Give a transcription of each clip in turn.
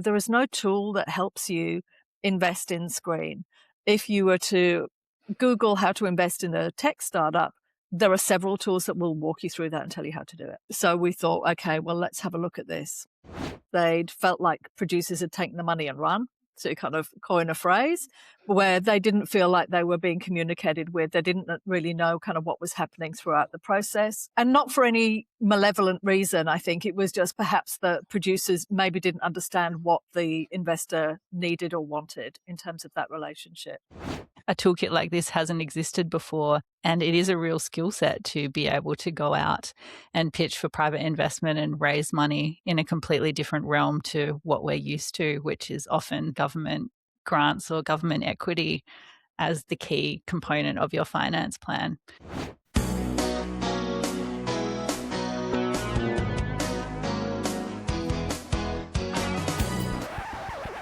There is no tool that helps you invest in Screen. If you were to Google how to invest in a tech startup, there are several tools that will walk you through that and tell you how to do it. So we thought, okay, well, let's have a look at this. They'd felt like producers had taken the money and run, to kind of coin a phrase, where they didn't feel like they were being communicated with. They didn't really know kind of what was happening throughout the process. And not for any malevolent reason, I think. It was just perhaps the producers maybe didn't understand what the investor needed or wanted in terms of that relationship. A toolkit like this hasn't existed before, and it is a real skill set to be able to go out and pitch for private investment and raise money in a completely different realm to what we're used to, which is often government grants or government equity as the key component of your finance plan.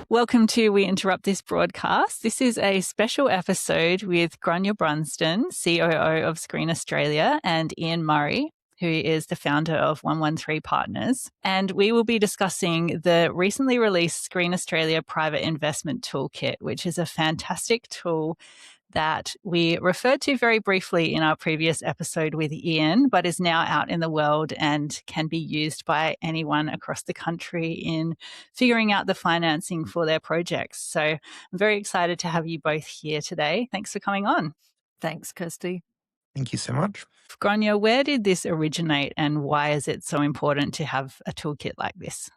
Welcome to We Interrupt This broadcast. This is a special episode with Grainne Brunsdon, COO of Screen Australia, and Ian Murray, who is the founder of 113 Partners. And we will be discussing the recently released Screen Australia Private Investment Toolkit, which is a fantastic tool that we referred to very briefly in our previous episode with Ian, but is now out in the world and can be used by anyone across the country in figuring out the financing for their projects. So I'm very excited to have you both here today. Thanks for coming on. Thanks, Kirsty. Thank you so much. Grainne, where did this originate and why is it so important to have a toolkit like this?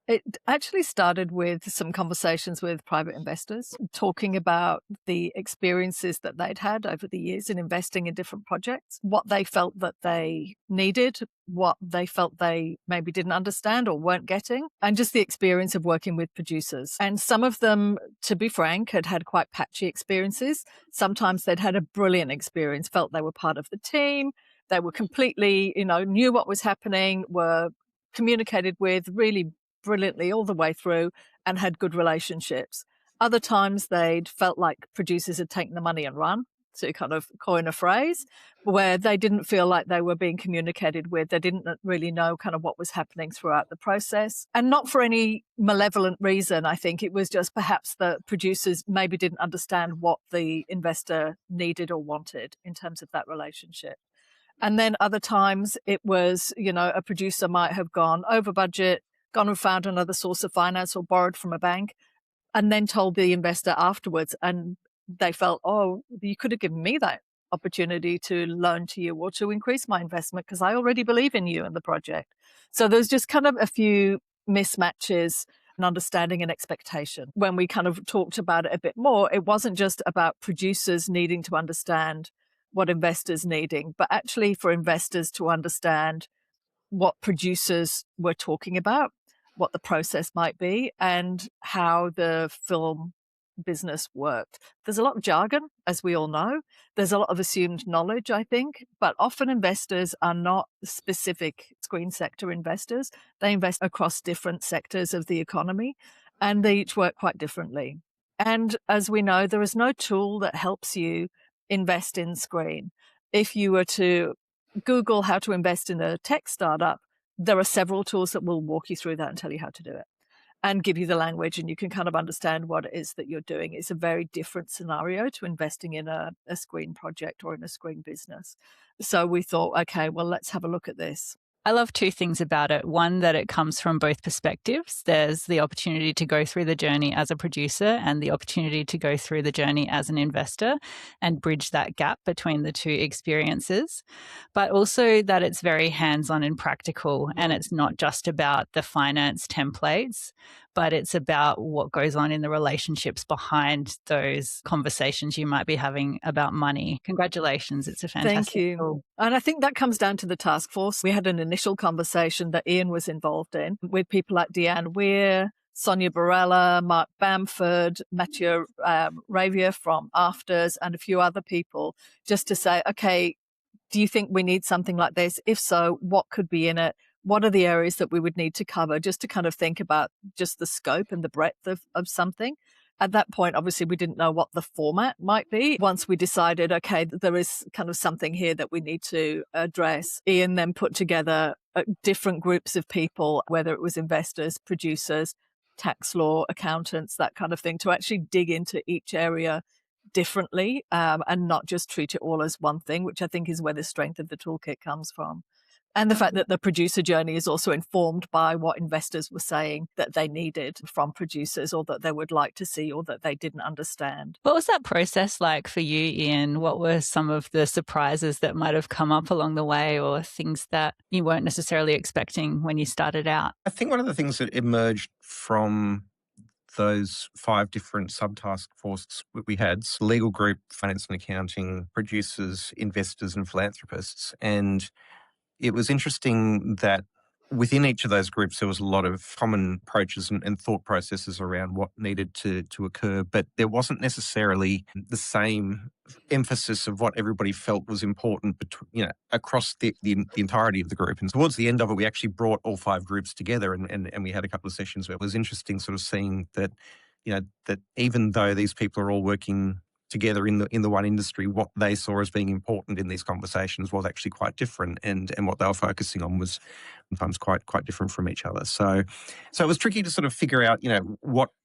It actually started with some conversations with private investors, talking about the experiences that they'd had over the years in investing in different projects, what they felt that they needed, what they felt they maybe didn't understand or weren't getting, and just the experience of working with producers. And some of them, to be frank, had had quite patchy experiences. Sometimes they'd had a brilliant experience, felt they were part of the team, they were completely, knew what was happening, were communicated with really brilliantly all the way through and had good relationships. Other times they'd felt like producers had taken the money and run, to kind of coin a phrase, where they didn't feel like they were being communicated with. They didn't really know kind of what was happening throughout the process. And not for any malevolent reason, I think. It was just perhaps the producers maybe didn't understand what the investor needed or wanted in terms of that relationship. And then other times it was, a producer might have gone over budget, gone and found another source of finance or borrowed from a bank and then told the investor afterwards. And they felt, oh, you could have given me that opportunity to loan to you or to increase my investment because I already believe in you and the project. So there's just kind of a few mismatches and understanding and expectation. When we kind of talked about it a bit more, it wasn't just about producers needing to understand what investors needing, but actually for investors to understand what producers were talking about, what the process might be, and how the film business worked. There's a lot of jargon, as we all know. There's a lot of assumed knowledge, I think, but often investors are not specific screen sector investors. They invest across different sectors of the economy, and they each work quite differently. And as we know, there is no tool that helps you invest in Screen. If you were to Google how to invest in a tech startup, there are several tools that will walk you through that and tell you how to do it and give you the language, and you can kind of understand what it is that you're doing. It's a very different scenario to investing in a screen project or in a screen business. So we thought, okay, well, let's have a look at this. I love two things about it. One, that it comes from both perspectives. There's the opportunity to go through the journey as a producer and the opportunity to go through the journey as an investor and bridge that gap between the two experiences. But also that it's very hands-on and practical, and it's not just about the finance templates, but it's about what goes on in the relationships behind those conversations you might be having about money. Congratulations. It's a fantastic Thank you. tool. And I think that comes down to the task force. We had an initial conversation that Ian was involved in with people like Deanne Weir, Sonia Barella, Mark Bamford, Mathieu Ravier from Afters, and a few other people, just to say, okay, do you think we need something like this? If so, what could be in it? What are the areas that we would need to cover, just to kind of think about just the scope and the breadth of something. At that point, obviously, we didn't know what the format might be. Once we decided, okay, there is kind of something here that we need to address, Ian then put together different groups of people, whether it was investors, producers, tax law, accountants, that kind of thing, to actually dig into each area differently, and not just treat it all as one thing, which I think is where the strength of the toolkit comes from. And the fact that the producer journey is also informed by what investors were saying that they needed from producers, or that they would like to see, or that they didn't understand. What was that process like for you, Ian? What were some of the surprises that might have come up along the way, or things that you weren't necessarily expecting when you started out? I think one of the things that emerged from those 5 different subtask forces we had: legal group, finance and accounting, producers, investors, and philanthropists. And it was interesting that within each of those groups, there was a lot of common approaches and thought processes around what needed to occur, but there wasn't necessarily the same emphasis of what everybody felt was important across the entirety of the group. And towards the end of it, we actually brought all 5 groups together, and we had a couple of sessions where it was interesting sort of seeing that, that even though these people are all working together in the one industry, what they saw as being important in these conversations was actually quite different, and what they were focusing on was sometimes quite different from each other. So it was tricky to sort of figure out,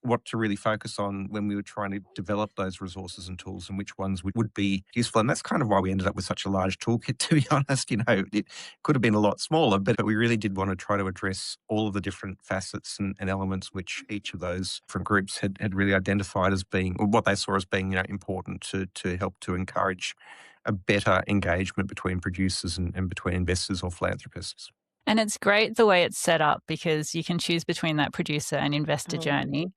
what to really focus on when we were trying to develop those resources and tools, and which ones would be useful. And that's kind of why we ended up with such a large toolkit, to be honest. It could have been a lot smaller, but we really did want to try to address all of the different facets and elements which each of those different groups had really identified as being, or what they saw as being, important to help to encourage a better engagement between producers and between investors or philanthropists. And it's great the way it's set up, because you can choose between that producer and investor journey.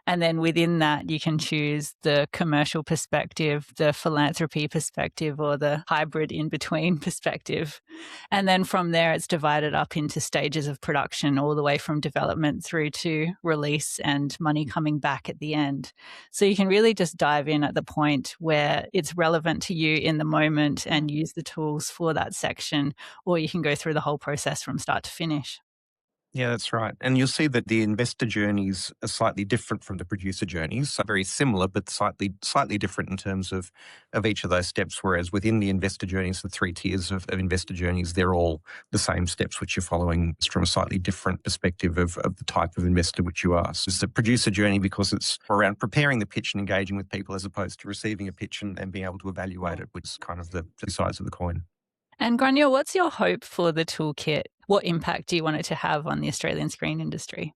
And then within that, you can choose the commercial perspective, the philanthropy perspective, or the hybrid in between perspective. And then from there, it's divided up into stages of production, all the way from development through to release and money coming back at the end. So you can really just dive in at the point where it's relevant to you in the moment and use the tools for that section, or you can go through the whole process from start to finish. Yeah, that's right. And you'll see that the investor journeys are slightly different from the producer journeys. So very similar, but slightly different in terms of each of those steps. Whereas within the investor journeys, the 3 tiers of investor journeys, they're all the same steps, which you're following from a slightly different perspective of the type of investor which you are. So it's the producer journey because it's around preparing the pitch and engaging with people, as opposed to receiving a pitch and being able to evaluate it, which is kind of the sides of the coin. And Grainne, what's your hope for the toolkit? What impact do you want it to have on the Australian screen industry?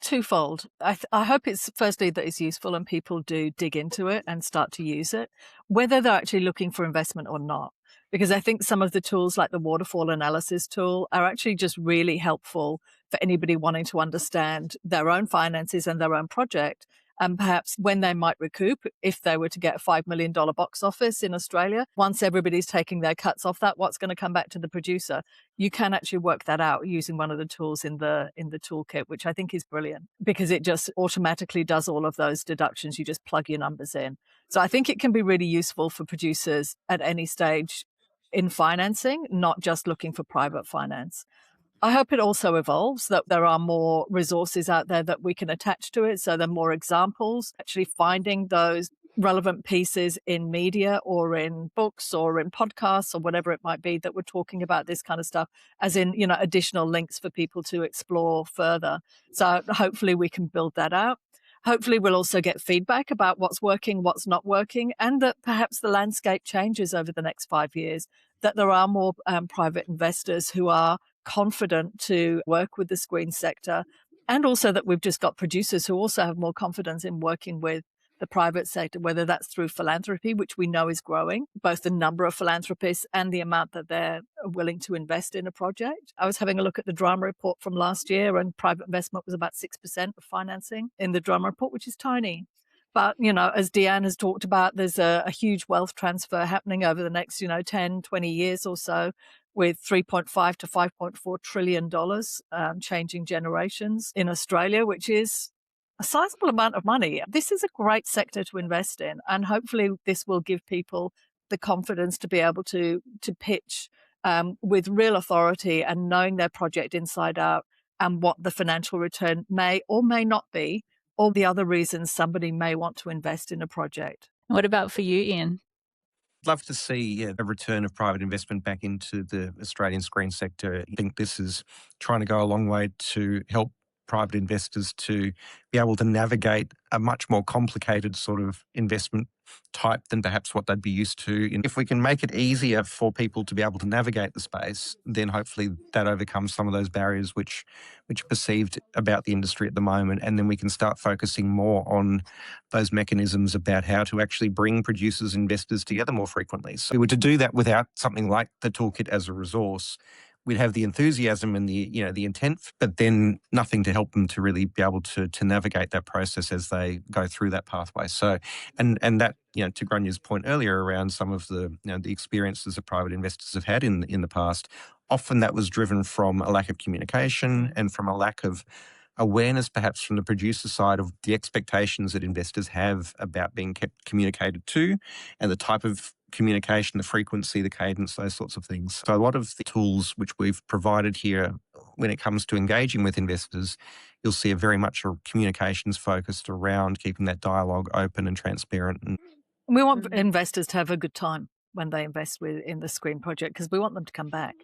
Twofold. I hope it's firstly that it's useful and people do dig into it and start to use it, whether they're actually looking for investment or not. Because I think some of the tools like the waterfall analysis tool are actually just really helpful for anybody wanting to understand their own finances and their own project. And perhaps when they might recoup, if they were to get a $5 million box office in Australia, once everybody's taking their cuts off that, what's going to come back to the producer? You can actually work that out using one of the tools in the toolkit, which I think is brilliant, because it just automatically does all of those deductions. You just plug your numbers in. So I think it can be really useful for producers at any stage in financing, not just looking for private finance. I hope it also evolves, that there are more resources out there that we can attach to it. So there are more examples, actually finding those relevant pieces in media or in books or in podcasts or whatever it might be that we're talking about this kind of stuff, as in, additional links for people to explore further. So hopefully we can build that out. Hopefully we'll also get feedback about what's working, what's not working, and that perhaps the landscape changes over the next 5 years, that there are more private investors who are confident to work with the screen sector, and also that we've just got producers who also have more confidence in working with the private sector, whether that's through philanthropy, which we know is growing, both the number of philanthropists and the amount that they're willing to invest in a project. I was having a look at the drama report from last year, and private investment was about 6% of financing in the drama report, which is tiny. But, as Deanne has talked about, there's a huge wealth transfer happening over the next, 10, 20 years or so, with $3.5 to $5.4 trillion changing generations in Australia, which is a sizable amount of money. This is a great sector to invest in, and hopefully this will give people the confidence to be able to pitch with real authority and knowing their project inside out, and what the financial return may or may not be, or the other reasons somebody may want to invest in a project. What about for you, Ian? Love to see a return of private investment back into the Australian screen sector. I think this is trying to go a long way to help private investors to be able to navigate a much more complicated sort of investment type than perhaps what they'd be used to. And if we can make it easier for people to be able to navigate the space, then hopefully that overcomes some of those barriers which are perceived about the industry at the moment. And then we can start focusing more on those mechanisms about how to actually bring producers and investors together more frequently. So if we were to do that without something like the toolkit as a resource, we'd have the enthusiasm and the intent, but then nothing to help them to really be able to navigate that process as they go through that pathway. So, and that, to Grainne's point earlier around some of the the experiences that private investors have had in the past, often that was driven from a lack of communication and from a lack of awareness perhaps from the producer side of the expectations that investors have about being kept communicated to and the type of communication, the frequency, the cadence, those sorts of things. So a lot of the tools which we've provided here when it comes to engaging with investors, you'll see a very much a communications focused around keeping that dialogue open and transparent. And we want investors to have a good time when they invest in the Screen project because we want them to come back.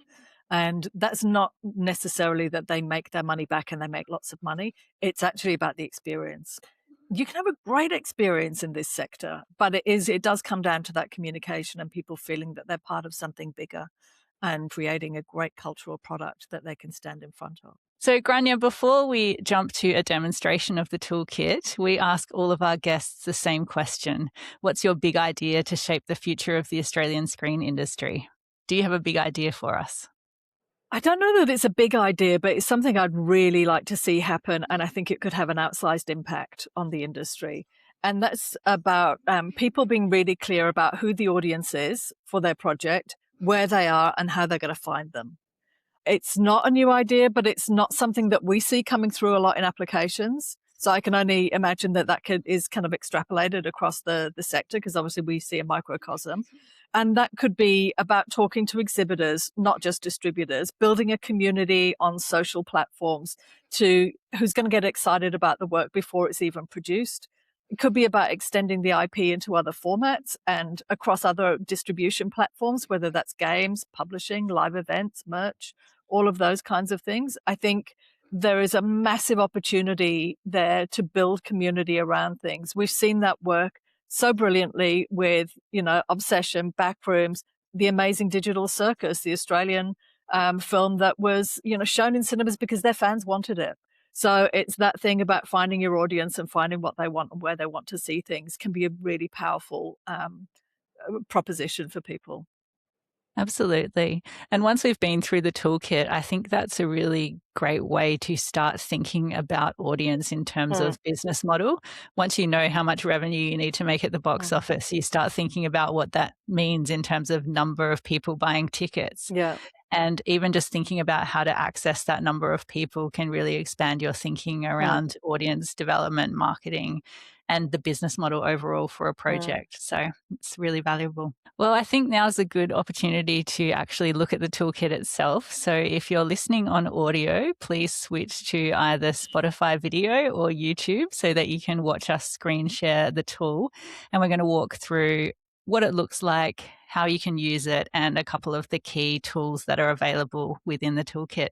And that's not necessarily that they make their money back and they make lots of money. It's actually about the experience. You can have a great experience in this sector, but it does come down to that communication and people feeling that they're part of something bigger and creating a great cultural product that they can stand in front of. So, Grainne, before we jump to a demonstration of the toolkit, we ask all of our guests the same question. What's your big idea to shape the future of the Australian screen industry? Do you have a big idea for us? I don't know that it's a big idea, but it's something I'd really like to see happen. And I think it could have an outsized impact on the industry. And that's about people being really clear about who the audience is for their project, where they are, and how they're going to find them. It's not a new idea, but it's not something that we see coming through a lot in applications. So I can only imagine that is kind of extrapolated across the sector because obviously we see a microcosm. And that could be about talking to exhibitors, not just distributors, building a community on social platforms who's going to get excited about the work before it's even produced. It could be about extending the IP into other formats and across other distribution platforms, whether that's games, publishing, live events, merch, all of those kinds of things. I think there is a massive opportunity there to build community around things. We've seen that work so brilliantly with, Obsession, Backrooms, The Amazing Digital Circus, the Australian film that was, shown in cinemas because their fans wanted it. So it's that thing about finding your audience and finding what they want and where they want to see things can be a really powerful proposition for people. Absolutely. And once we've been through the toolkit, I think that's a really great way to start thinking about audience in terms of business model. Once you know how much revenue you need to make at the box office, you start thinking about what that means in terms of number of people buying tickets. Yeah. And even just thinking about how to access that number of people can really expand your thinking around audience development, marketing, and the business model overall for a project. So it's really valuable. Well, I think now's a good opportunity to actually look at the toolkit itself. So if you're listening on audio, please switch to either Spotify video or YouTube so that you can watch us screen share the tool. And we're going to walk through what it looks like, how you can use it, and a couple of the key tools that are available within the toolkit.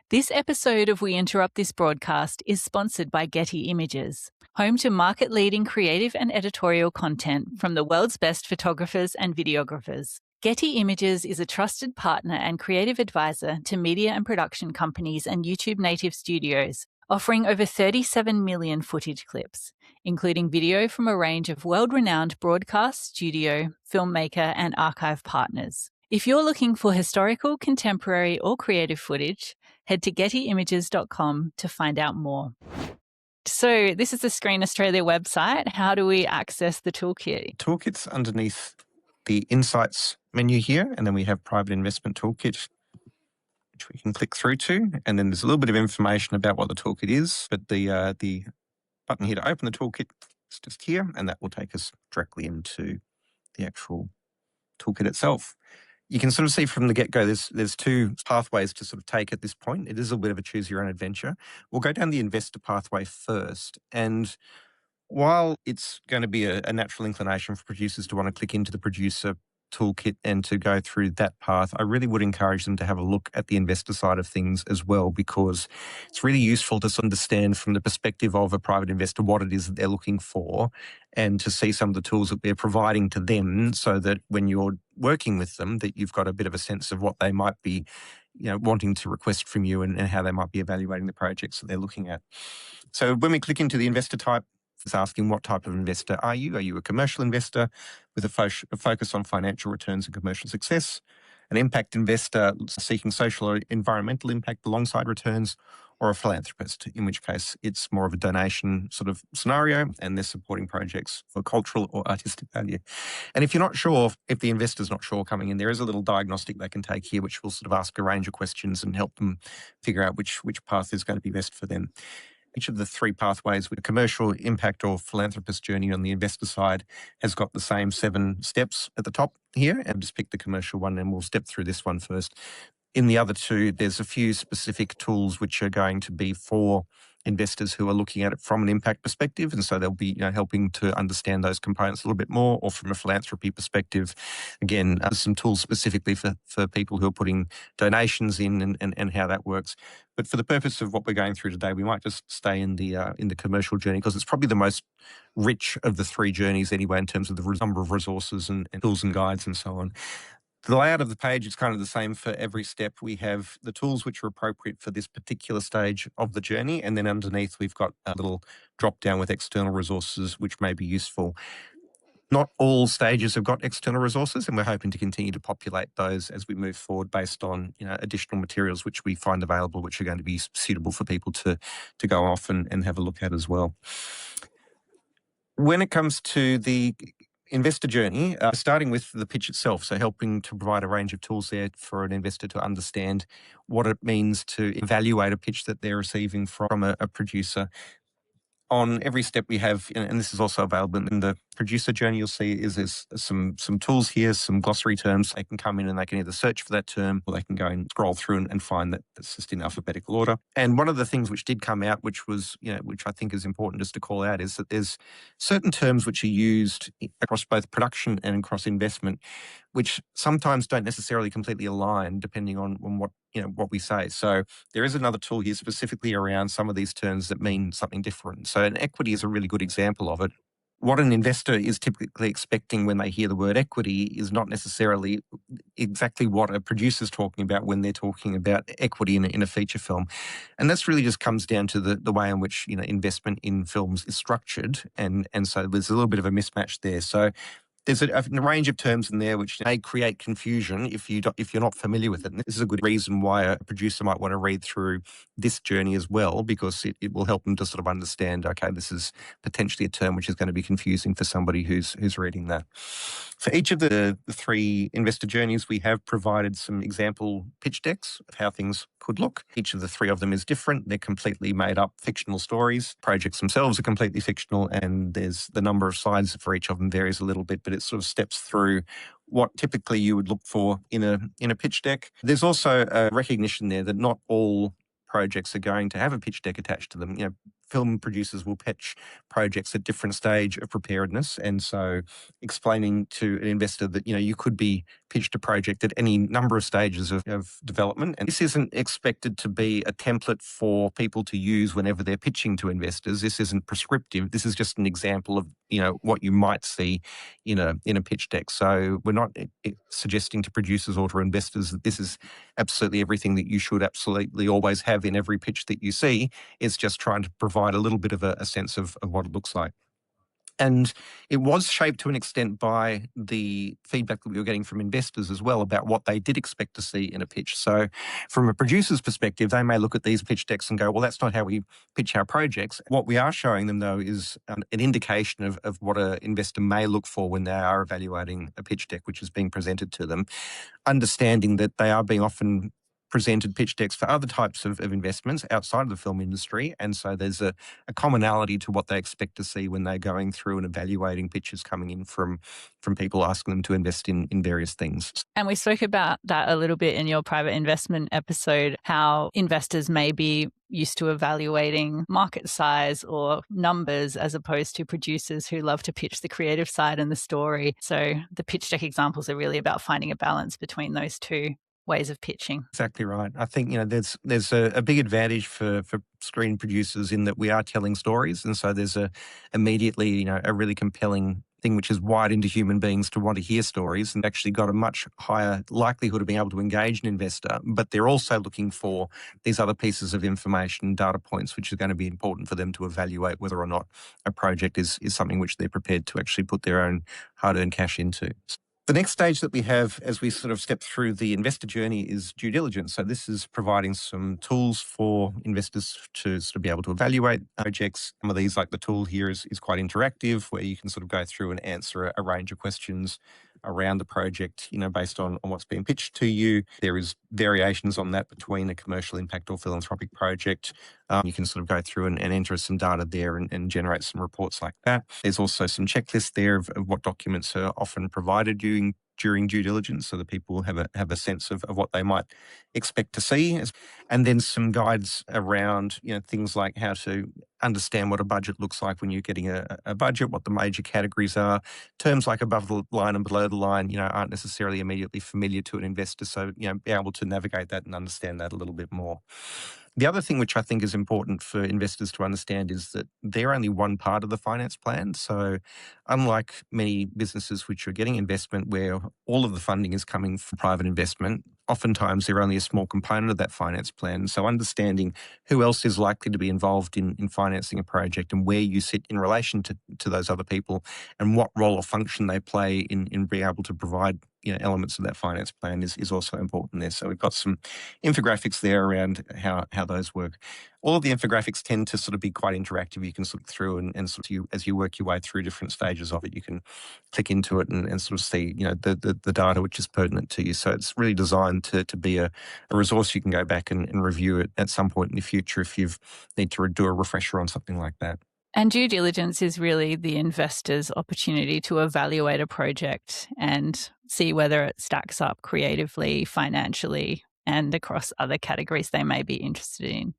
This episode of We Interrupt This Broadcast is sponsored by Getty Images, home to market-leading creative and editorial content from the world's best photographers and videographers. Getty Images is a trusted partner and creative advisor to media and production companies and YouTube native studios, offering over 37 million footage clips, including video from a range of world-renowned broadcast, studio, filmmaker, and archive partners. If you're looking for historical, contemporary, or creative footage, head to gettyimages.com to find out more. So this is the Screen Australia website. How do we access the toolkit? Toolkit's underneath the Insights menu here, and then we have Private Investment Toolkit, which we can click through to, and then there's a little bit of information about what the toolkit is, but the button here to open the toolkit is just here, and that will take us directly into the actual toolkit itself. You can sort of see from the get-go there's two pathways to sort of take at this point. It is a bit of a choose-your-own adventure. We'll go down the investor pathway first, and while it's going to be a natural inclination for producers to want to click into the producer toolkit and to go through that path, I really would encourage them to have a look at the investor side of things as well, because it's really useful to understand from the perspective of a private investor what it is that they're looking for, and to see some of the tools that we're providing to them, so that when you're working with them, that you've got a bit of a sense of what they might be wanting to request from you, and how they might be evaluating the projects that they're looking at. So when we click into the investor type, it's asking what type of investor are you? Are you a commercial investor with a focus on financial returns and commercial success? An impact investor seeking social or environmental impact alongside returns? Or a philanthropist, in which case it's more of a donation sort of scenario and they're supporting projects for cultural or artistic value. And if you're not sure, if the investor's not sure coming in, there is a little diagnostic they can take here, which will sort of ask a range of questions and help them figure out which path is going to be best for them. Each of the three pathways with a commercial, impact or philanthropist journey on the investor side has got the same 7 steps at the top here. And just pick the commercial one and we'll step through this one first. In the other two, there's a few specific tools which are going to be for investors who are looking at it from an impact perspective. And so they'll be helping to understand those components a little bit more, or from a philanthropy perspective. Again, some tools specifically for people who are putting donations in and how that works. But for the purpose of what we're going through today, we might just stay in the commercial journey, because it's probably the most rich of the 3 journeys anyway, in terms of the number of resources and tools and guides and so on. The layout of the page is kind of the same for every step. We have the tools which are appropriate for this particular stage of the journey, and then underneath we've got a little drop down with external resources which may be useful. Not all stages have got external resources, and we're hoping to continue to populate those as we move forward based on additional materials which we find available, which are going to be suitable for people to go off and have a look at as well. When it comes to the investor journey, starting with the pitch itself, so helping to provide a range of tools there for an investor to understand what it means to evaluate a pitch that they're receiving from a producer. On every step we have, and this is also available in the producer journey, you'll see there's some tools here, some glossary terms. They can come in and they can either search for that term, or they can go and scroll through and find that it's just in alphabetical order. And one of the things which did come out, which I think is important just to call out, is that there's certain terms which are used across both production and across investment, which sometimes don't necessarily completely align depending on what we say. So there is another tool here specifically around some of these terms that mean something different. So an equity is a really good example of it. What an investor is typically expecting when they hear the word equity is not necessarily exactly what a producer's talking about when they're talking about equity in a feature film. And that's really just comes down to the way in which investment in films is structured. And so there's a little bit of a mismatch there. So there's a range of terms in there which may create confusion if you're not familiar with it. And this is a good reason why a producer might want to read through this journey as well, because it will help them to sort of understand, okay, this is potentially a term which is going to be confusing for somebody who's reading that. For each of the 3 investor journeys, we have provided some example pitch decks of how things could look. Each of the 3 of them is different. They're completely made up fictional stories. Projects themselves are completely fictional, and there's the number of slides for each of them varies a little bit, but it sort of steps through what typically you would look for in a pitch deck. There's also a recognition there that not all projects are going to have a pitch deck attached to them. Film producers will pitch projects at different stage of preparedness, and so explaining to an investor that you could be pitched a project at any number of stages of development, and this isn't expected to be a template for people to use whenever they're pitching to investors. This isn't prescriptive. This is just an example of what you might see in a pitch deck. So we're not suggesting to producers or to investors that this is absolutely everything that you should absolutely always have in every pitch that you see. It's just trying to provide a little bit of a sense of what it looks like. And it was shaped to an extent by the feedback that we were getting from investors as well about what they did expect to see in a pitch. So from a producer's perspective, they may look at these pitch decks and go, well, that's not how we pitch our projects. What we are showing them, though, is an indication of what an investor may look for when they are evaluating a pitch deck which is being presented to them, understanding that they are being often presented pitch decks for other types of investments outside of the film industry. And so there's a commonality to what they expect to see when they're going through and evaluating pitches coming in from people asking them to invest in various things. And we spoke about that a little bit in your private investment episode, how investors may be used to evaluating market size or numbers as opposed to producers who love to pitch the creative side and the story. So the pitch deck examples are really about finding a balance between those two ways of pitching. Exactly right. I think, there's a big advantage for screen producers in that we are telling stories. And so there's immediately a really compelling thing which is wired into human beings to want to hear stories, and actually got a much higher likelihood of being able to engage an investor. But they're also looking for these other pieces of information, data points, which are going to be important for them to evaluate whether or not a project is something which they're prepared to actually put their own hard-earned cash into. The next stage that we have as we sort of step through the investor journey is due diligence. So this is providing some tools for investors to sort of be able to evaluate projects. Some of these, like the tool here, is quite interactive, where you can sort of go through and answer a range of questions around the project, based on what's being pitched to you. There is variations on that between a commercial impact or philanthropic project. You can sort of go through and enter some data there and generate some reports like that. There's also some checklists there of what documents are often provided during due diligence, so that people have a sense of what they might expect to see. And then some guides around things like how to understand what a budget looks like when you're getting a budget, what the major categories are. Terms like above the line and below the line, aren't necessarily immediately familiar to an investor. So, be able to navigate that and understand that a little bit more. The other thing which I think is important for investors to understand is that they're only one part of the finance plan. So unlike many businesses which are getting investment where all of the funding is coming from private investment, oftentimes they're only a small component of that finance plan. So understanding who else is likely to be involved in financing a project and where you sit in relation to those other people and what role or function they play in being able to provide elements of that finance plan is also important there. So we've got some infographics there around how those work. All of the infographics tend to sort of be quite interactive. You can look through and sort of as you work your way through different stages of it, you can click into it and sort of see the data which is pertinent to you. So it's really designed to be a resource you can go back and review it at some point in the future if you need to do a refresher on something like that. And due diligence is really the investor's opportunity to evaluate a project and see whether it stacks up creatively, financially, and across other categories they may be interested in.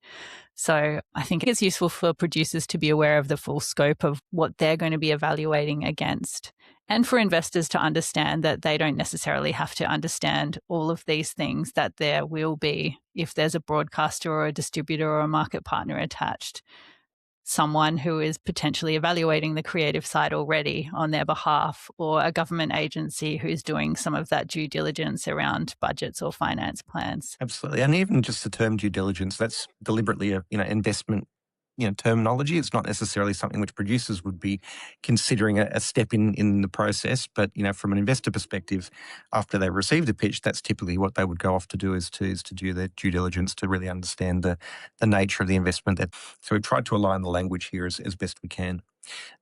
So I think it's useful for producers to be aware of the full scope of what they're going to be evaluating against, and for investors to understand that they don't necessarily have to understand all of these things, that there will be, if there's a broadcaster or a distributor or a market partner attached, someone who is potentially evaluating the creative side already on their behalf, or a government agency who's doing some of that due diligence around budgets or finance plans. Absolutely. And even just the term due diligence, that's deliberately a investment terminology. It's not necessarily something which producers would be considering a step in the process. But, from an investor perspective, after they've received a pitch, that's typically what they would go off to do is to do their due diligence to really understand the nature of the investment. So we've tried to align the language here as best we can.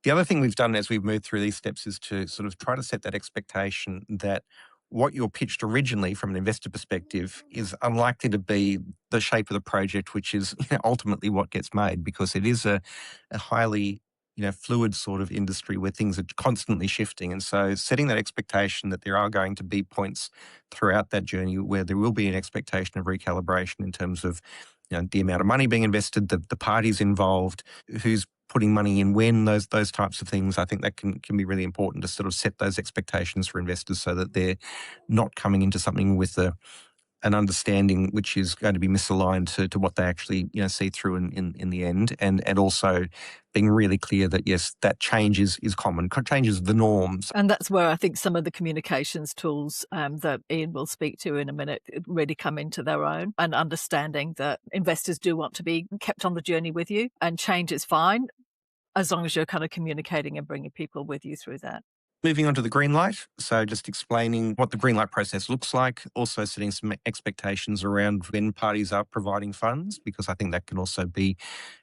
The other thing we've done as we've moved through these steps is to sort of try to set that expectation that what you're pitched originally from an investor perspective is unlikely to be the shape of the project, which is ultimately what gets made, because it is a highly fluid sort of industry where things are constantly shifting. And so setting that expectation that there are going to be points throughout that journey where there will be an expectation of recalibration in terms of the amount of money being invested, the parties involved, who's putting money in when, those types of things. I think that can be really important to sort of set those expectations for investors so that they're not coming into something with an understanding which is going to be misaligned to what they actually see through in the end, and also being really clear that yes, that change is common, change is the norms. And that's where I think some of the communications tools that Ian will speak to in a minute really come into their own, and understanding that investors do want to be kept on the journey with you, and change is fine as long as you're kind of communicating and bringing people with you through that. Moving on to the green light. So just explaining what the green light process looks like, also setting some expectations around when parties are providing funds, because I think that can also be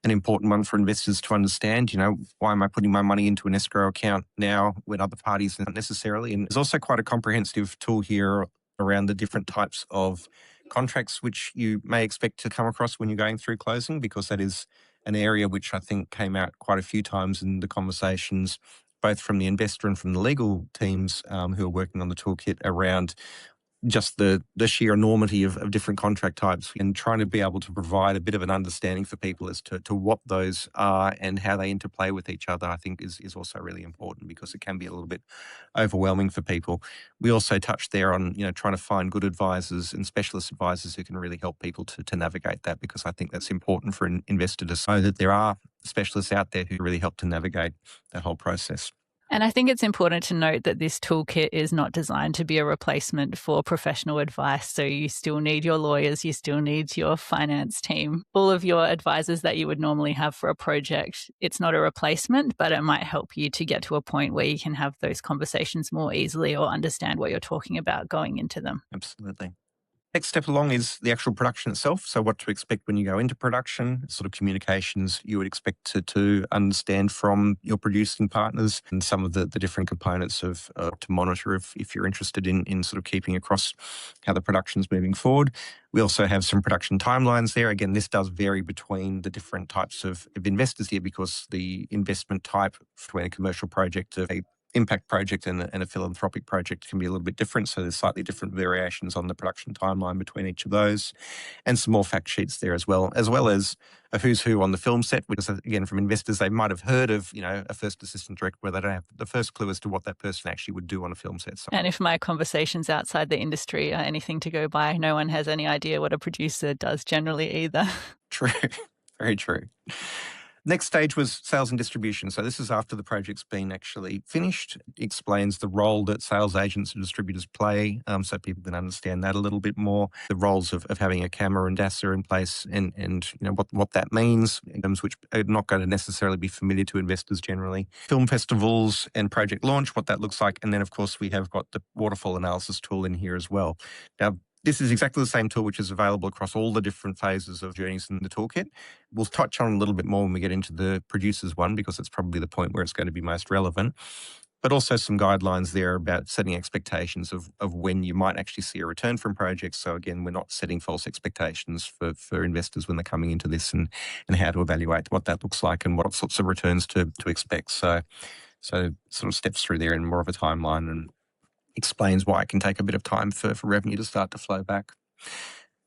an important one for investors to understand. Why am I putting my money into an escrow account now when other parties not necessarily? And there's also quite a comprehensive tool here around the different types of contracts which you may expect to come across when you're going through closing, because that is an area which I think came out quite a few times in the conversations, both from the investor and from the legal teams who are working on the toolkit, around just the sheer enormity of different contract types, and trying to be able to provide a bit of an understanding for people as to what those are and how they interplay with each other, I think is also really important, because it can be a little bit overwhelming for people. We also touched there on, trying to find good advisors and specialist advisors who can really help people to navigate that, because I think that's important for an investor to know that there are specialists out there who really help to navigate that whole process. And I think it's important to note that this toolkit is not designed to be a replacement for professional advice. So you still need your lawyers, you still need your finance team, all of your advisors that you would normally have for a project. It's not a replacement, but it might help you to get to a point where you can have those conversations more easily or understand what you're talking about going into them. Absolutely. Next step along is the actual production itself. So what to expect when you go into production, sort of communications you would expect to understand from your producing partners, and some of the different components of to monitor if you're interested in sort of keeping across how the production's moving forward. We also have some production timelines there. Again, this does vary between the different types of investors here, because the investment type between a commercial project, a impact project and a philanthropic project can be a little bit different. So there's slightly different variations on the production timeline between each of those, and some more fact sheets there as well as a who's who on the film set, which is, again, from investors, they might have heard of, a first assistant director, where they don't have the first clue as to what that person actually would do on a film set. So, and if my conversations outside the industry are anything to go by, no one has any idea what a producer does generally either. True. Very true. Next stage was sales and distribution. So this is after the project's been actually finished. It explains the role that sales agents and distributors play, so people can understand that a little bit more. The roles of having a camera and DASA in place, and what that means, in terms which are not going to necessarily be familiar to investors generally. Film festivals and project launch, what that looks like. And then, of course, we have got the waterfall analysis tool in here as well. Now, this is exactly the same tool which is available across all the different phases of journeys in the toolkit. We'll touch on a little bit more when we get into the producers one, because it's probably the point where it's going to be most relevant. But also some guidelines there about setting expectations of when you might actually see a return from projects. So again, we're not setting false expectations for investors when they're coming into this, and how to evaluate what that looks like and what sorts of returns to expect. So sort of steps through there in more of a timeline, and explains why it can take a bit of time for revenue to start to flow back.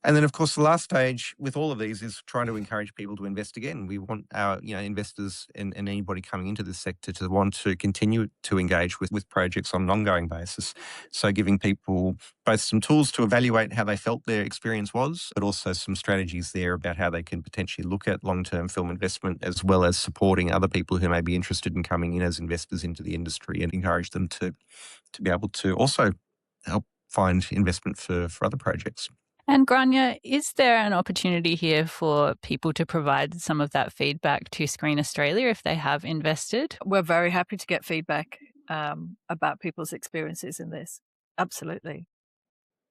And then, of course, the last stage with all of these is trying to encourage people to invest again. We want our investors and anybody coming into this sector to want to continue to engage with projects on an ongoing basis. So giving people both some tools to evaluate how they felt their experience was, but also some strategies there about how they can potentially look at long-term film investment, as well as supporting other people who may be interested in coming in as investors into the industry, and encourage them to be able to also help find investment for other projects. And Grainne, is there an opportunity here for people to provide some of that feedback to Screen Australia if they have invested? We're very happy to get feedback about people's experiences in this. Absolutely.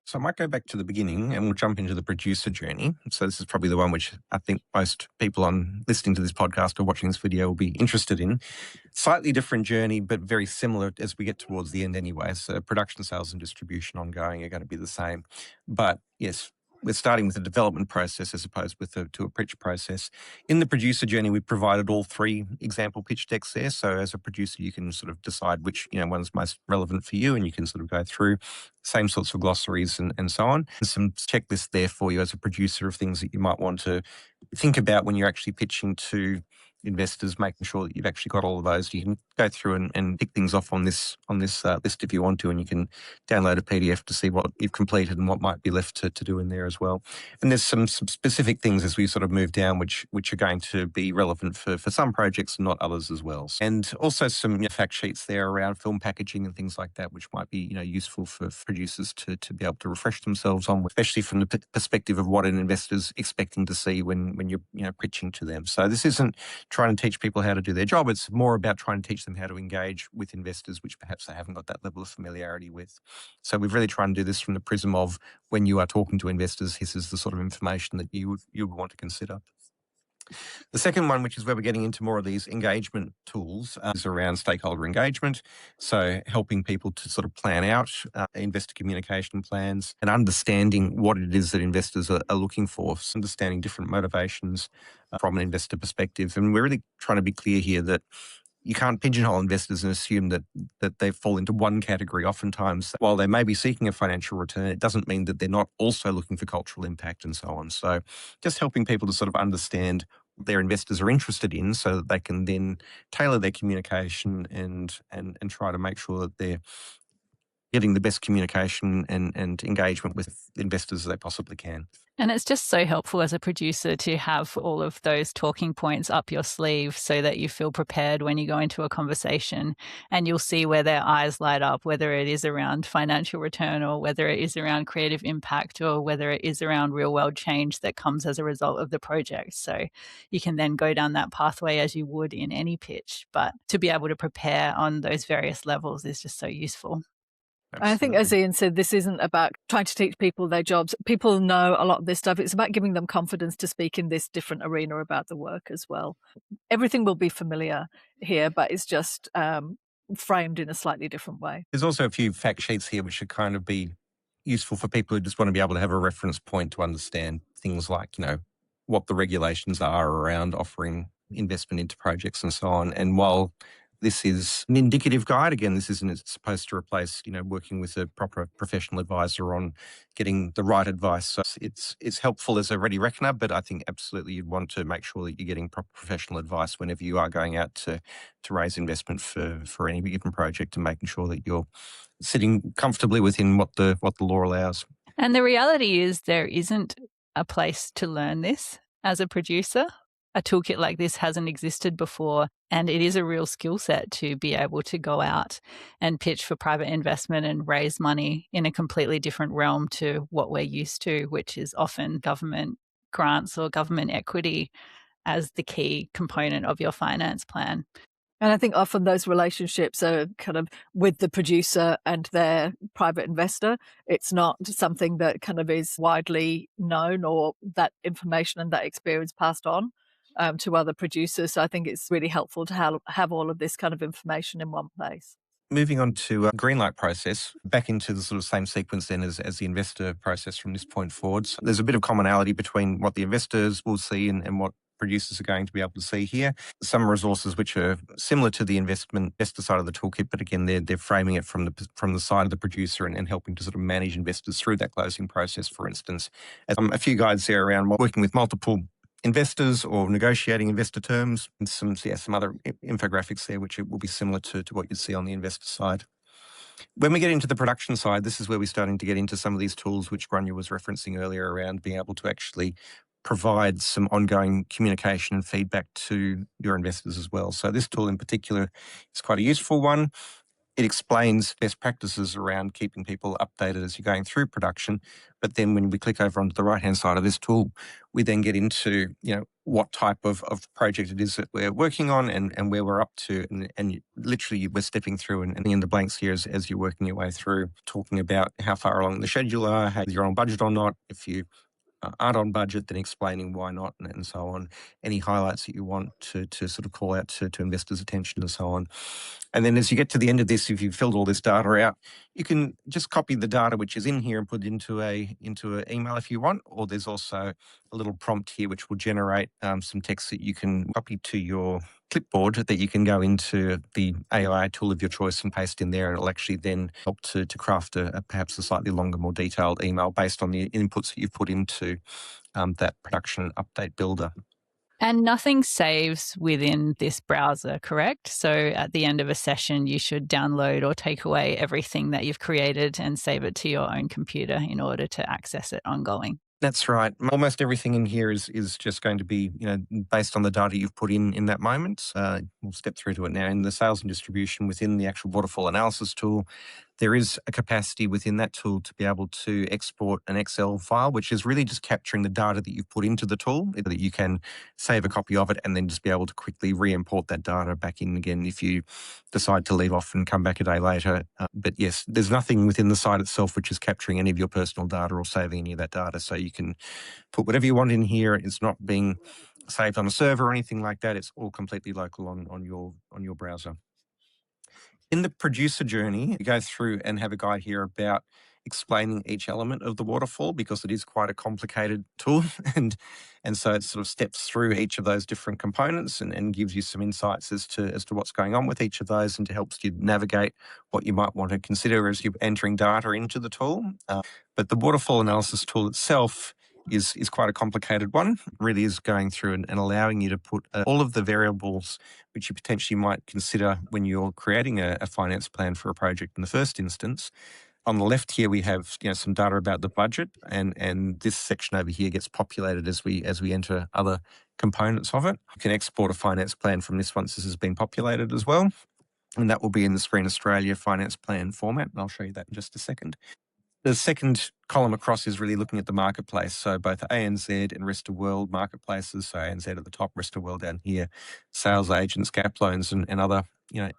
So I might go back to the beginning, and we'll jump into the producer journey. So this is probably the one which I think most people on listening to this podcast or watching this video will be interested in. Slightly different journey, but very similar as we get towards the end anyway. So production, sales and distribution ongoing are going to be the same. But yes, we're starting with the development process as opposed to a pitch process. In the producer journey, we provided all 3 example pitch decks there. So as a producer, you can sort of decide which one's most relevant for you, and you can sort of go through same sorts of glossaries and so on. And some checklists there for you as a producer of things that you might want to think about when you're actually pitching to investors, making sure that you've actually got all of those. You can go through and pick things off on this list if you want to, and you can download a PDF to see what you've completed and what might be left to do in there as well. And there's some specific things as we sort of move down which are going to be relevant for some projects and not others as well. And also some fact sheets there around film packaging and things like that, which might be useful for producers to be able to refresh themselves on, especially from the perspective of what an investor's expecting to see when you're pitching to them. So this isn't trying to teach people how to do their job. It's more about trying to teach them how to engage with investors, which perhaps they haven't got that level of familiarity with. So we've really tried to do this from the prism of when you are talking to investors, this is the sort of information that you would want to consider. The second one, which is where we're getting into more of these engagement tools, is around stakeholder engagement. So helping people to sort of plan out investor communication plans and understanding what it is that investors are looking for, so understanding different motivations from an investor perspective. And we're really trying to be clear here that you can't pigeonhole investors and assume that they fall into one category. Oftentimes, while they may be seeking a financial return, it doesn't mean that they're not also looking for cultural impact and so on. So just helping people to sort of understand what their investors are interested in so that they can then tailor their communication and try to make sure that they're getting the best communication and engagement with investors as they possibly can. And it's just so helpful as a producer to have all of those talking points up your sleeve so that you feel prepared when you go into a conversation, and you'll see where their eyes light up, whether it is around financial return or whether it is around creative impact or whether it is around real world change that comes as a result of the project. So you can then go down that pathway as you would in any pitch. But to be able to prepare on those various levels is just so useful. Absolutely. I think, as Ian said, this isn't about trying to teach people their jobs. People know a lot of this stuff. It's about giving them confidence to speak in this different arena about the work as well. Everything will be familiar here, but it's just framed in a slightly different way. There's also a few fact sheets here which should kind of be useful for people who just want to be able to have a reference point to understand things like, what the regulations are around offering investment into projects and so on. And while this is an indicative guide, again, this isn't supposed to replace, working with a proper professional advisor on getting the right advice. So it's helpful as a ready reckoner, but I think absolutely you'd want to make sure that you're getting proper professional advice whenever you are going out to raise investment for any given project, and making sure that you're sitting comfortably within what the law allows. And the reality is there isn't a place to learn this as a producer. A toolkit like this hasn't existed before, and it is a real skill set to be able to go out and pitch for private investment and raise money in a completely different realm to what we're used to, which is often government grants or government equity as the key component of your finance plan. And I think often those relationships are kind of with the producer and their private investor. It's not something that kind of is widely known, or that information and that experience passed on to other producers. So I think it's really helpful to have all of this kind of information in one place. Moving on to greenlight process, back into the sort of same sequence then as the investor process from this point forward. So there's a bit of commonality between what the investors will see and what producers are going to be able to see here. Some resources which are similar to the investor side of the toolkit, but again, they're framing it from the side of the producer and helping to sort of manage investors through that closing process, for instance. A few guides there around working with multiple investors or negotiating investor terms, and some other infographics there which will be similar to what you'd see on the investor side. When we get into the production side, this is where we're starting to get into some of these tools which Grainne was referencing earlier around being able to actually provide some ongoing communication and feedback to your investors as well. So this tool in particular is quite a useful one. It explains best practices around keeping people updated as you're going through production. But then when we click over onto the right-hand side of this tool, we then get into, what type of project it is that we're working on and where we're up to. And literally we're stepping through and in the blanks here as you're working your way through, talking about how far along the schedule are, how you're on budget or not. If you aren't on budget, then explaining why not and so on. Any highlights that you want to sort of call out to investors' attention and so on. And then as you get to the end of this, if you've filled all this data out, you can just copy the data which is in here and put it into an email if you want, or there's also a little prompt here which will generate some text that you can copy to your clipboard that you can go into the AI tool of your choice and paste in there, and it'll actually then help to craft perhaps a slightly longer, more detailed email based on the inputs that you've put into that production update builder. And nothing saves within this browser, correct? So at the end of a session, you should download or take away everything that you've created and save it to your own computer in order to access it ongoing. That's right. Almost everything in here is just going to be, based on the data you've put in that moment. We'll step through to it now. In the sales and distribution within the actual waterfall analysis tool, there is a capacity within that tool to be able to export an Excel file, which is really just capturing the data that you've put into the tool, that you can save a copy of it and then just be able to quickly re-import that data back in again if you decide to leave off and come back a day later. But yes, there's nothing within the site itself which is capturing any of your personal data or saving any of that data. So you can put whatever you want in here. It's not being saved on a server or anything like that. It's all completely local on your browser. In the producer journey, we go through and have a guide here about explaining each element of the waterfall, because it is quite a complicated tool. and so it sort of steps through each of those different components and gives you some insights as to what's going on with each of those, and to help you navigate what you might want to consider as you're entering data into the tool. But the waterfall analysis tool itself is quite a complicated one. It really is going through and allowing you to put all of the variables which you potentially might consider when you're creating a finance plan for a project in the first instance. On the left here, we have some data about the budget, and this section over here gets populated as we enter other components of it. You can export a finance plan from this once this has been populated as well, and that will be in the Screen Australia finance plan format, and I'll show you that in just a second. The second column across is really looking at the marketplace, so both ANZ and rest of world marketplaces. So ANZ at the top, rest of world down here, sales agents, gap loans, and other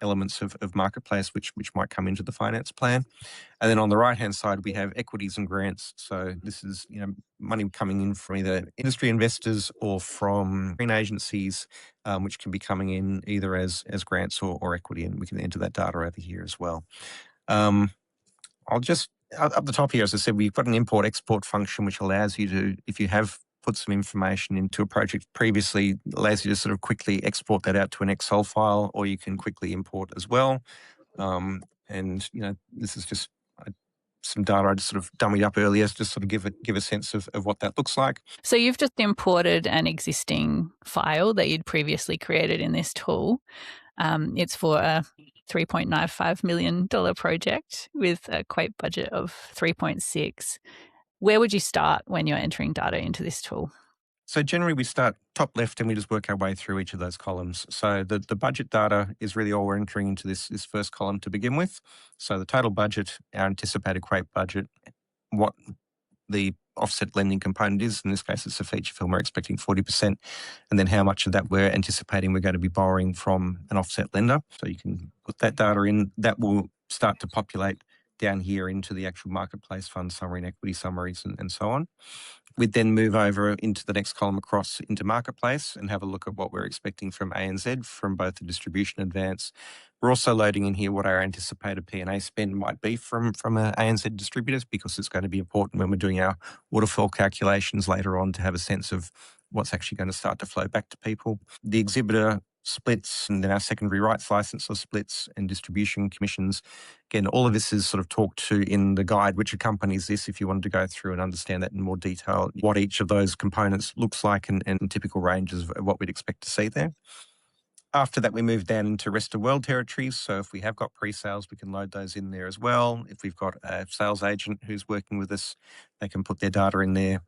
elements of marketplace which might come into the finance plan. And then on the right-hand side, we have equities and grants. So this is money coming in from either industry investors or from green agencies, which can be coming in either as grants or equity, and we can enter that data over here as well. I'll just, up the top here, as I said, we've got an import-export function which allows you to, if you have put some information into a project previously, allows you to sort of quickly export that out to an Excel file, or you can quickly import as well. And this is just some data I just sort of dummied up earlier to just sort of give a sense of what that looks like. So you've just imported an existing file that you'd previously created in this tool. It's for a $3.95 million project with a quote budget of 3.6. Where would you start when you're entering data into this tool? So generally we start top left and we just work our way through each of those columns. So the budget data is really all we're entering into this first column to begin with. So the total budget, our anticipated quote budget, what the offset lending component is. In this case, it's a feature film. We're expecting 40%. And then how much of that we're anticipating we're going to be borrowing from an offset lender. So you can put that data in. That will start to populate down here into the actual marketplace fund summary and equity summaries and so on. We'd then move over into the next column across into marketplace and have a look at what we're expecting from ANZ from both the distribution advance. We're also loading in here what our anticipated P&A spend might be from ANZ distributors, because it's going to be important when we're doing our waterfall calculations later on to have a sense of what's actually going to start to flow back to people. The exhibitor splits, and then our secondary rights licensor splits and distribution commissions. Again, all of this is sort of talked to in the guide, which accompanies this, if you wanted to go through and understand that in more detail, what each of those components looks like and typical ranges of what we'd expect to see there. After that, we move down into rest of world territories. So if we have got pre-sales, we can load those in there as well. If we've got a sales agent who's working with us, they can put their data in there.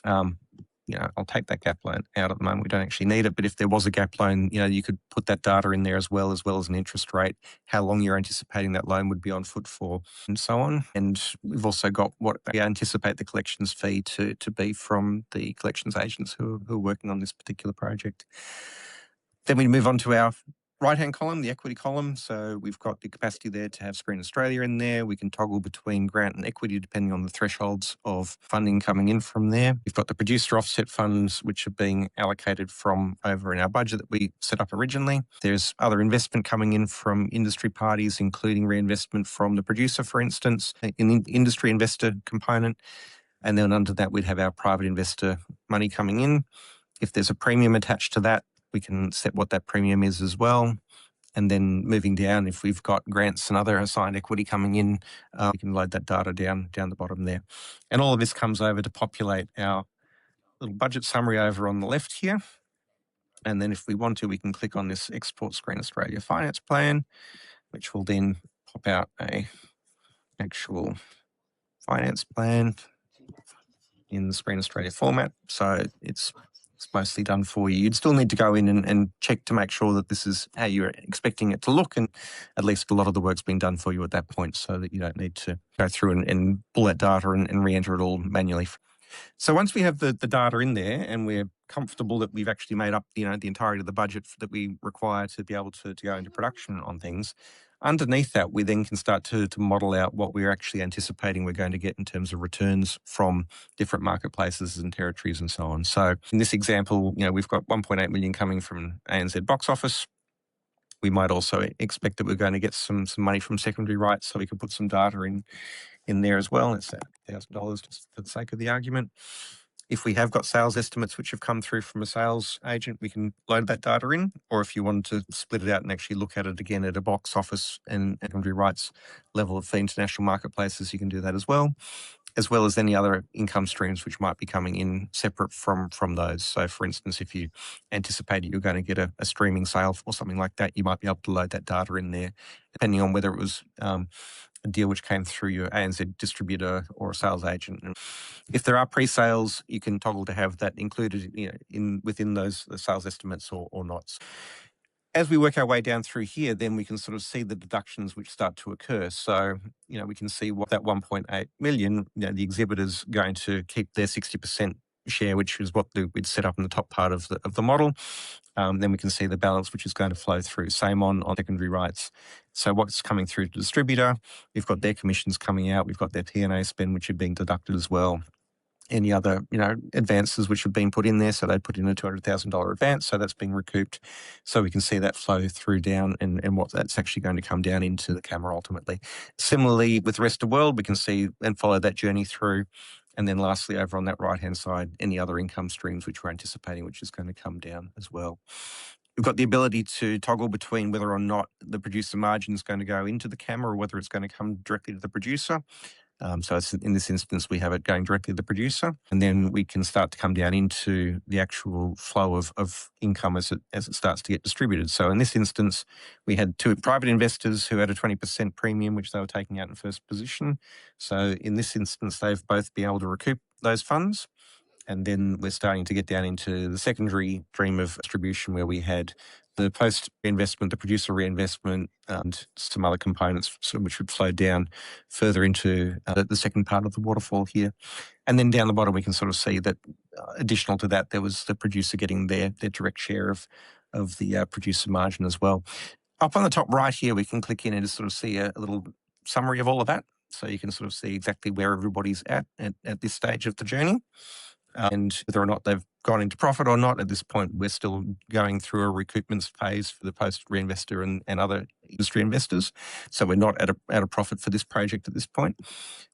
I'll take that gap loan out at the moment. We don't actually need it, but if there was a gap loan, you could put that data in there as well as an interest rate, how long you're anticipating that loan would be on foot for, and so on. And we've also got what we anticipate the collections fee to be from the collections agents who are working on this particular project. Then we move on to our right-hand column, the equity column. So we've got the capacity there to have Screen Australia in there. We can toggle between grant and equity depending on the thresholds of funding coming in from there. We've got the producer offset funds, which are being allocated from over in our budget that we set up originally. There's other investment coming in from industry parties, including reinvestment from the producer, for instance, in the industry investor component. And then under that, we'd have our private investor money coming in. If there's a premium attached to that, we can set what that premium is as well. And then moving down, if we've got grants and other assigned equity coming in, we can load that data down the bottom there. And all of this comes over to populate our little budget summary over on the left here. And then if we want to, we can click on this Export Screen Australia Finance Plan, which will then pop out a actual finance plan in the Screen Australia format. So it's mostly done for you. You'd still need to go in and check to make sure that this is how you're expecting it to look, and at least a lot of the work's been done for you at that point, so that you don't need to go through and pull that data and re-enter it all manually. So once we have the data in there and we're comfortable that we've actually made up, the entirety of the budget that we require to be able to go into production on things. Underneath that, we then can start to model out what we're actually anticipating we're going to get in terms of returns from different marketplaces and territories and so on. So in this example, we've got 1.8 million coming from ANZ box office. We might also expect that we're going to get some money from secondary rights, so we can put some data in there as well. It's $1,000 just for the sake of the argument. If we have got sales estimates which have come through from a sales agent, we can load that data in. Or if you wanted to split it out and actually look at it again at a box office and secondary rights level of the international marketplaces, you can do that as well as any other income streams which might be coming in separate from those. So, for instance, if you anticipated you're going to get a streaming sale or something like that, you might be able to load that data in there, depending on whether it was a deal which came through your ANZ distributor or a sales agent. And if there are pre-sales, you can toggle to have that included within those sales estimates or not. As we work our way down through here, then we can sort of see the deductions which start to occur. So, we can see what that 1.8 million, the exhibitor's going to keep their 60% share, which is what we'd set up in the top part of the model. Then we can see the balance, which is going to flow through. Same on secondary rights. So what's coming through to the distributor, we've got their commissions coming out, we've got their P&A spend, which are being deducted as well. Any other, advances which have been put in there. So they put in a $200,000 advance. So that's being recouped. So we can see that flow through down and what that's actually going to come down into the camera ultimately. Similarly, with the rest of the world, we can see and follow that journey through. And then lastly, over on that right-hand side, any other income streams which we're anticipating, which is going to come down as well. We've got the ability to toggle between whether or not the producer margin is going to go into the camera or whether it's going to come directly to the producer. So in this instance, we have it going directly to the producer, and then we can start to come down into the actual flow of income as it starts to get distributed. So in this instance, we had two private investors who had a 20% premium, which they were taking out in first position. So in this instance, they've both been able to recoup those funds. And then we're starting to get down into the secondary stream of distribution where we had the post-investment, the producer reinvestment, and some other components which would flow down further into the second part of the waterfall here. And then down the bottom, we can sort of see that additional to that, there was the producer getting their direct share of the producer margin as well. Up on the top right here, we can click in and just sort of see a little summary of all of that. So you can sort of see exactly where everybody's at this stage of the journey. And whether or not they've gone into profit or not, at this point, we're still going through a recoupment phase for the post-reinvestor and other industry investors. So we're not at a profit for this project at this point.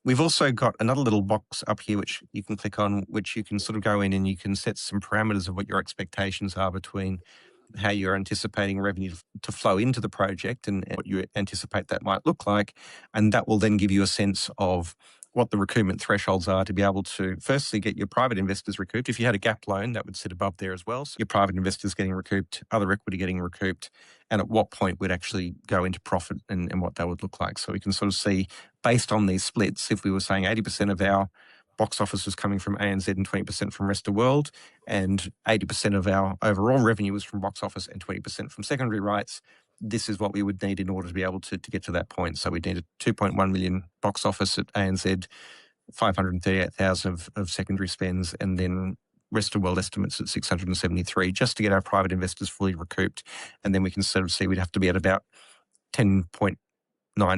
We've also got another little box up here which you can click on, which you can sort of go in and you can set some parameters of what your expectations are between how you're anticipating revenue to flow into the project and what you anticipate that might look like. And that will then give you a sense of what the recoupment thresholds are to be able to firstly get your private investors recouped. If you had a gap loan, that would sit above there as well. So your private investors getting recouped, other equity getting recouped, and at what point would actually go into profit and what that would look like. So we can sort of see based on these splits, if we were saying 80% of our box office was coming from ANZ and 20% from rest of the world, and 80% of our overall revenue was from box office and 20% from secondary rights, this is what we would need in order to be able to get to that point. So we'd need a 2.1 million box office at ANZ, 538,000 of secondary spends, and then rest of world estimates at 673 just to get our private investors fully recouped. And then we can sort of see we'd have to be at about 10.9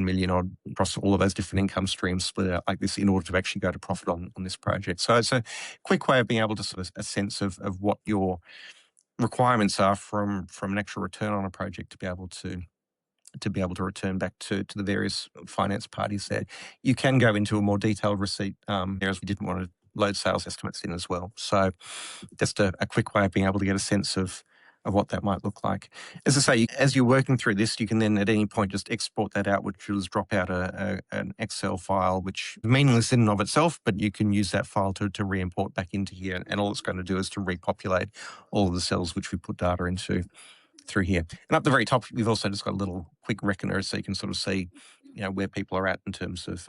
million odd across all of those different income streams split out like this in order to actually go to profit on this project. So it's a quick way of being able to sort of a sense of what your requirements are from an actual return on a project to be able to return back to the various finance parties there. You can go into a more detailed receipt there as we didn't want to load sales estimates in as well. So just a quick way of being able to get a sense of what that might look like. As I say, as you're working through this, you can then at any point just export that out, which will just drop out an Excel file, which is meaningless in and of itself, but you can use that file to re-import back into here. And all it's going to do is to repopulate all of the cells which we put data into through here. And up the very top, we've also just got a little quick reckoner so you can sort of see, where people are at in terms of,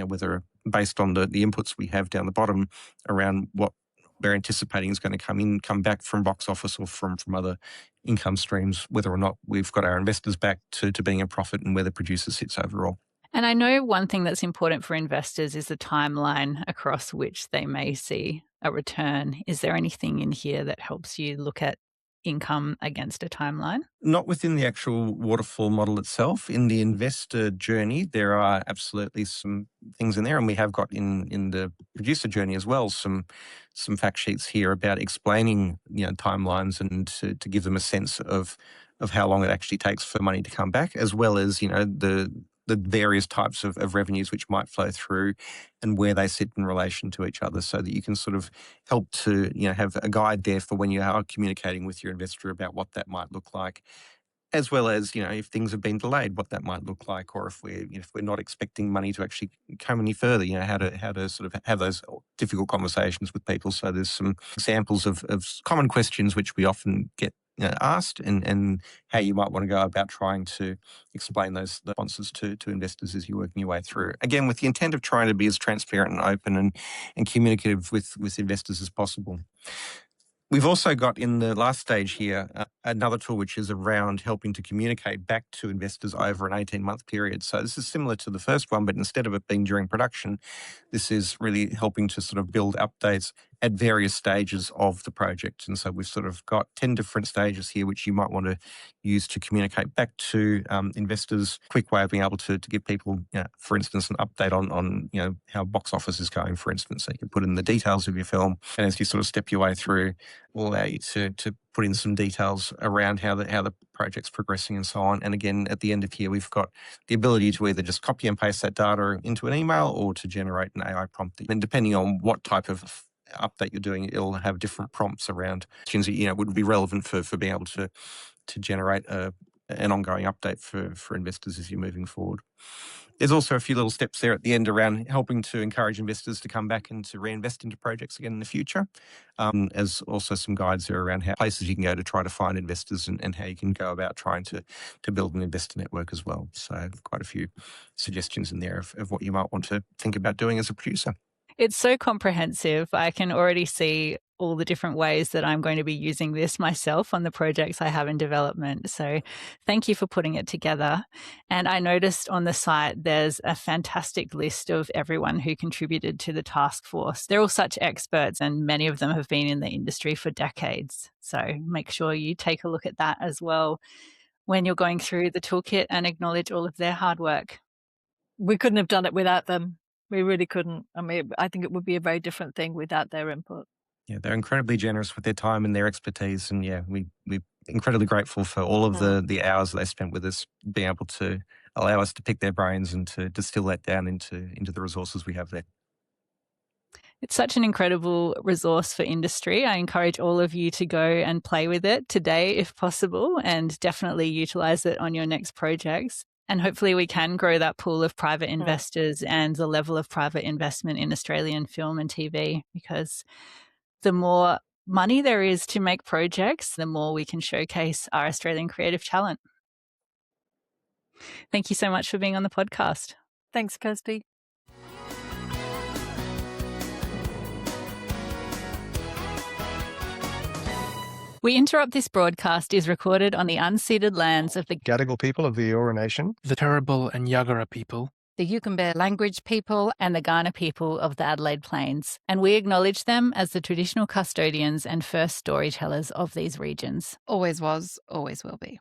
whether based on the inputs we have down the bottom around what we're anticipating is going to come back from box office or from other income streams, whether or not we've got our investors back to being a profit and where the producer sits overall. And I know one thing that's important for investors is the timeline across which they may see a return. Is there anything in here that helps you look at income against a timeline? Not within the actual waterfall model itself. In the investor journey, there are absolutely some things in there, and we have got in the producer journey as well some fact sheets here about explaining timelines and to give them a sense of how long it actually takes for money to come back, as well as the various types of revenues which might flow through and where they sit in relation to each other, so that you can sort of help to have a guide there for when you are communicating with your investor about what that might look like, as well as if things have been delayed, what that might look like, or if we're not expecting money to actually come any further, how to sort of have those difficult conversations with people. So there's some examples of common questions which we often get asked, and how you might want to go about trying to explain those responses to investors as you're working your way through. Again, with the intent of trying to be as transparent and open and communicative with investors as possible. We've also got in the last stage here another tool which is around helping to communicate back to investors over an 18-month period. So this is similar to the first one, but instead of it being during production, this is really helping to sort of build updates at various stages of the project. And so we've sort of got 10 different stages here which you might want to use to communicate back to investors. Quick way of being able to give people, for instance, an update on how box office is going, for instance. So you can put in the details of your film, and as you sort of step your way through, will allow you to put in some details around how the project's progressing and so on. And again, at the end of here, we've got the ability to either just copy and paste that data into an email or to generate an AI prompt. And depending on what type of update you're doing, it'll have different prompts around questions that would be relevant for being able to generate an ongoing update for investors as you're moving forward. There's also a few little steps there at the end around helping to encourage investors to come back and to reinvest into projects again in the future, as also some guides there around how places you can go to try to find investors and how you can go about trying to build an investor network as well. So quite a few suggestions in there of what you might want to think about doing as a producer. It's so comprehensive. I can already see all the different ways that I'm going to be using this myself on the projects I have in development. So thank you for putting it together. And I noticed on the site there's a fantastic list of everyone who contributed to the task force. They're all such experts, and many of them have been in the industry for decades. So make sure you take a look at that as well when you're going through the toolkit and acknowledge all of their hard work. We couldn't have done it without them. We really couldn't. I mean, I think it would be a very different thing without their input. Yeah, they're incredibly generous with their time and their expertise. And we're incredibly grateful for all of the hours that they spent with us, being able to allow us to pick their brains and to distill that down into the resources we have there. It's such an incredible resource for industry. I encourage all of you to go and play with it today if possible, and definitely utilize it on your next projects. And hopefully we can grow that pool of private investors and the level of private investment in Australian film and TV, because the more money there is to make projects, the more we can showcase our Australian creative talent. Thank you so much for being on the podcast. Thanks, Kirsty. We Interrupt This broadcast is recorded on the unceded lands of the Gadigal people of the Eora Nation, the Turrbal and Yagara people, the Yugambeh language people, and the Kaurna people of the Adelaide Plains, and we acknowledge them as the traditional custodians and first storytellers of these regions. Always was, always will be.